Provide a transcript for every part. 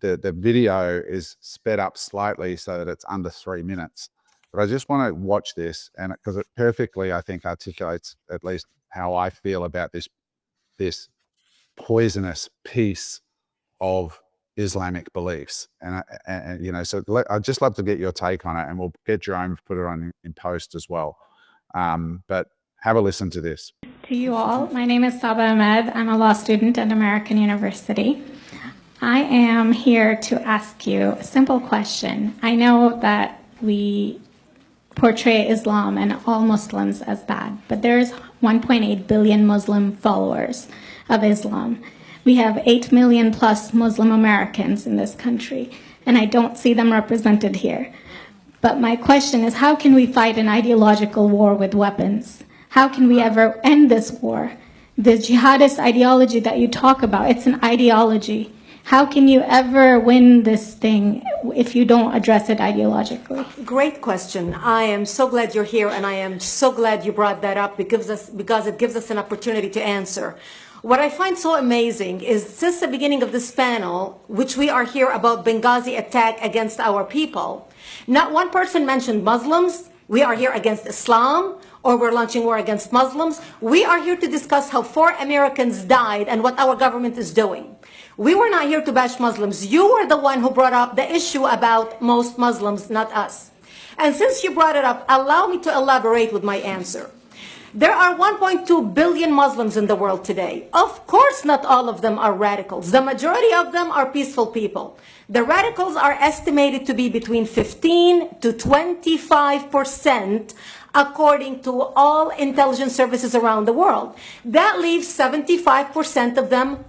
the video is sped up slightly so that it's under 3 minutes. But I just want to watch this, and because it perfectly, I think, articulates at least how I feel about this poisonous piece of Islamic beliefs. And you know, so I'd just love to get your take on it, and we'll get Jerome to put it on in post as well. But have a listen to this. To you all, my name is Saba Ahmed. I'm a law student at American University. I am here to ask you a simple question. I know that we portray Islam and all Muslims as bad, but there's 1.8 billion Muslim followers of Islam. We have 8 million plus Muslim Americans in this country, and I don't see them represented here. But my question is, how can we fight an ideological war with weapons? How can we ever end this war? The jihadist ideology that you talk about, it's an ideology. How can you ever win this thing if you don't address it ideologically? Great question. I am so glad you're here, and I am so glad you brought that up because it gives us an opportunity to answer. What I find so amazing is since the beginning of this panel, which we are here about Benghazi attack against our people, not one person mentioned Muslims. We are here against Islam, or we're launching war against Muslims. We are here to discuss how 4 Americans died and what our government is doing. We were not here to bash Muslims. You were the one who brought up the issue about most Muslims, not us. And since you brought it up, allow me to elaborate with my answer. There are 1.2 billion Muslims in the world today. Of course, not all of them are radicals. The majority of them are peaceful people. The radicals are estimated to be between 15 to 25%, according to all intelligence services around the world. That leaves 75% of them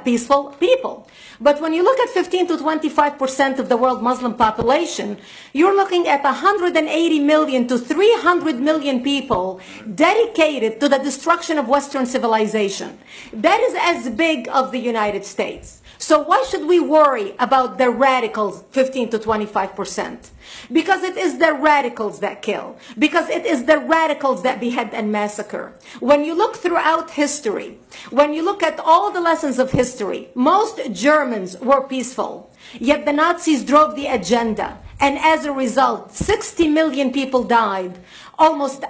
peaceful people. But when you look at 15 to 25% of the world Muslim population, you're looking at 180 million to 300 million people dedicated to the destruction of Western civilization. That is as big as the United States. So why should we worry about the radicals, 15 to 25%? Because it is the radicals that kill. Because it is the radicals that behead and massacre. When you look throughout history, when you look at all the lessons of history, most Germans were peaceful. Yet the Nazis drove the agenda. And as a result, 60 million people died. Almost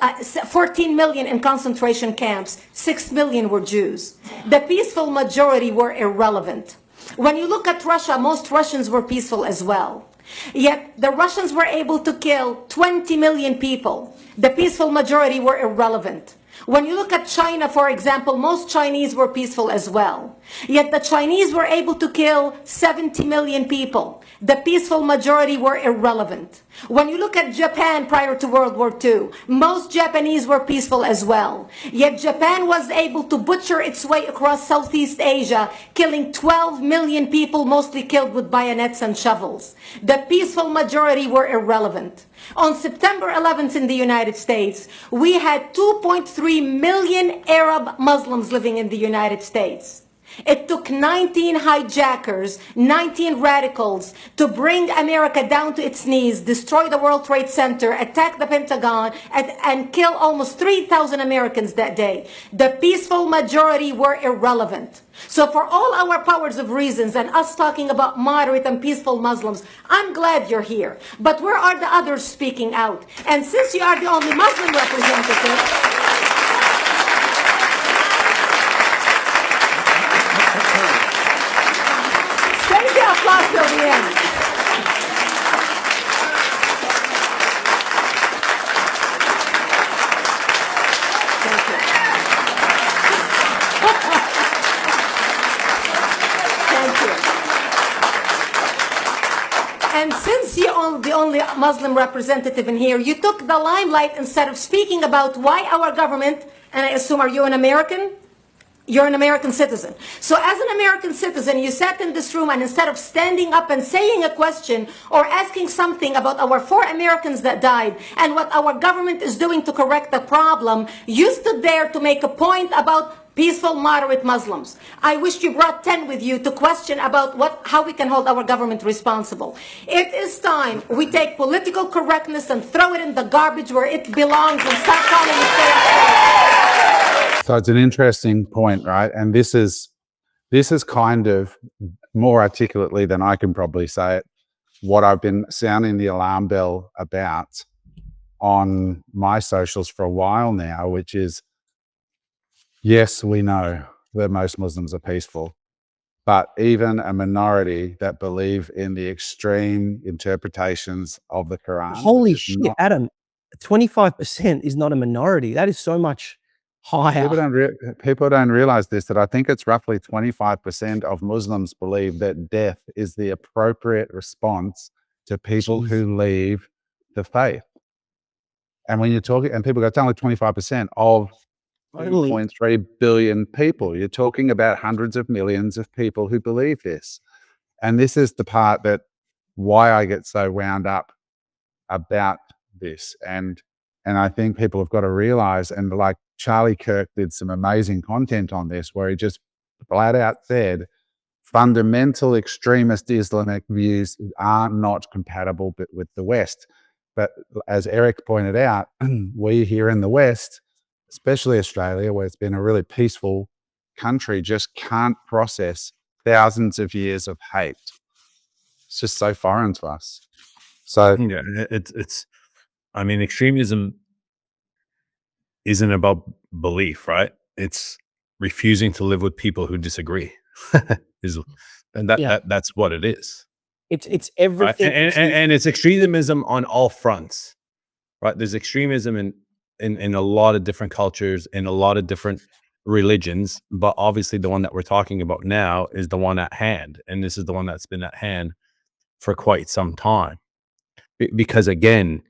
14 million in concentration camps. 6 million were Jews. The peaceful majority were irrelevant. When you look at Russia, most Russians were peaceful as well. Yet the Russians were able to kill 20 million people. The peaceful majority were irrelevant. When you look at China, for example, most Chinese were peaceful as well. Yet the Chinese were able to kill 70 million people. The peaceful majority were irrelevant. When you look at Japan prior to World War II, most Japanese were peaceful as well. Yet Japan was able to butcher its way across Southeast Asia, killing 12 million people, mostly killed with bayonets and shovels. The peaceful majority were irrelevant. On September 11th in the United States, we had 2.3 million Arab Muslims living in the United States. It took 19 hijackers, 19 radicals to bring America down to its knees, destroy the World Trade Center, attack the Pentagon, and kill almost 3,000 Americans that day. The peaceful majority were irrelevant. So for all our powers of reasons and us talking about moderate and peaceful Muslims, I'm glad you're here. But where are the others speaking out? And since you are the only Muslim representative, applause till the end. Thank you. Thank you. And since you're the only Muslim representative in here, you took the limelight instead of speaking about why our government, and I assume, are you an American? You're an American citizen. So as an American citizen, you sat in this room and instead of standing up and saying a question or asking something about our 4 Americans that died and what our government is doing to correct the problem, you stood there to make a point about peaceful, moderate Muslims. I wish you brought 10 with you to question about how we can hold our government responsible. It is time we take political correctness and throw it in the garbage where it belongs and start calling it fair. So it's an interesting point, right? And this is kind of more articulately than I can probably say it, what I've been sounding the alarm bell about on my socials for a while now, which is, yes, we know that most Muslims are peaceful, but even a minority that believe in the extreme interpretations of the Quran, Holy which is shit, not, Adam, 25% is not a minority. That is so much higher. people don't realize this, that I think it's roughly 25% of Muslims believe that death is the appropriate response to people who leave the faith. And when you're talking, and people go, it's only 25% of Only. 2.3 billion people. You're talking about hundreds of millions of people who believe this. And this is the part that why I get so wound up about this. And I think people have got to realize, and like Charlie Kirk did some amazing content on this, where he just flat out said, fundamental extremist Islamic views are not compatible with the West. But as Eric pointed out, we here in the West, especially Australia, where it's been a really peaceful country, just can't process thousands of years of hate. It's just so foreign to us. So yeah, it's I mean, extremism isn't about belief, right? It's refusing to live with people who disagree. That's what it is. It's Right? everything. And it's extremism on all fronts, right? There's extremism in a lot of different cultures, in a lot of different religions, but obviously the one that we're talking about now is the one at hand, and this is the one that's been at hand for quite some time. Because again,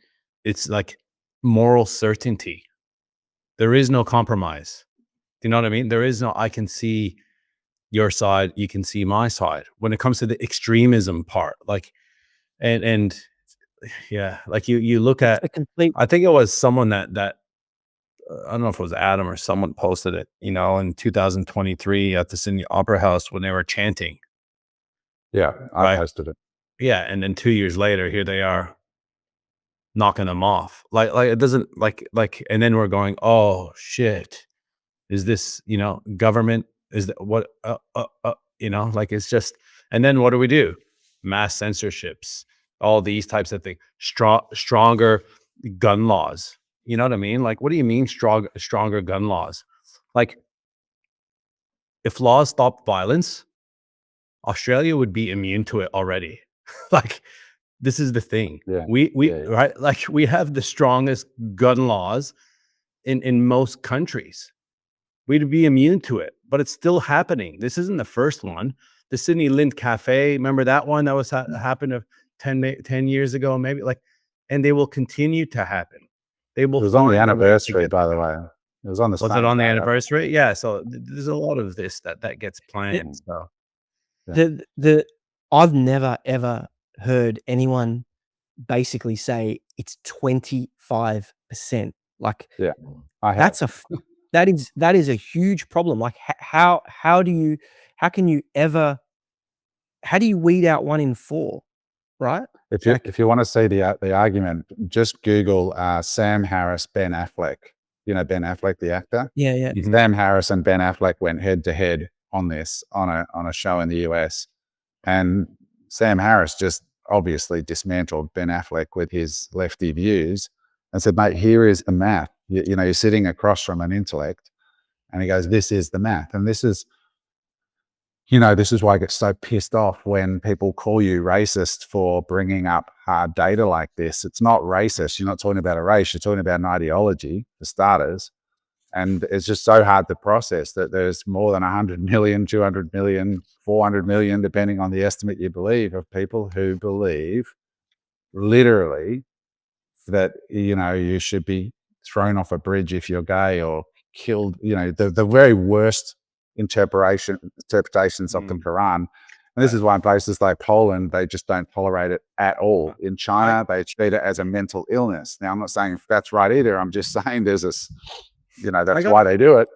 it's like moral certainty. There is no compromise. Do you know what I mean? There is no, I can see your side, you can see my side. When it comes to the extremism part, like, and yeah, like you look at, a complete. I think it was someone that I don't know if it was Adam or someone posted it, in 2023 at the Sydney Opera House when they were chanting. yeah, I Right. posted it. Yeah, and then 2 years later, here they are knocking them off. Like it doesn't like, and then we're going, oh shit, is this government? Is that what? Like it's just, and then what do? Mass censorships, all these types of things, stronger gun laws. You know what I mean? Like, what do you mean stronger gun laws? Like, if laws stop violence, Australia would be immune to it already. Like, this is the thing. Yeah. We right? Like, we have the strongest gun laws in most countries. We'd be immune to it, but it's still happening. This isn't the first one. The Sydney Lind Cafe, remember that one that was happened 10 years ago, maybe, like, and they will continue to happen. They will. It was on the find a way to anniversary, get- by the way. It was on the. Was it on the anniversary? Yeah. So there's a lot of this that gets planned. So I've never ever heard anyone basically say it's 25%. Like, Yeah, I have. that is a huge problem. Like, how do you weed out 1 in 4, right? If you want to see the argument, just Google Sam Harris, Ben Affleck. You know Ben Affleck, the actor? Yeah. Sam Harris and Ben Affleck went head to head on this on a show in the US, and Sam Harris just obviously dismantled Ben Affleck with his lefty views and said, "Mate, here is the math. You're sitting across from an intellect," and he goes, "This is the math," and this is. This is why I get so pissed off when people call you racist for bringing up hard data like this. It's not racist. You're not talking about a race. You're talking about an ideology, for starters. And it's just so hard to process that there's more than 100 million, 200 million, 400 million, depending on the estimate you believe, of people who believe literally that, you should be thrown off a bridge if you're gay or killed, the very worst interpretations of the Quran. And this is why in places like Poland, they just don't tolerate it at all. In China, they treat it as a mental illness. Now, I'm not saying if that's right either. I'm just saying there's this, that's why they do it.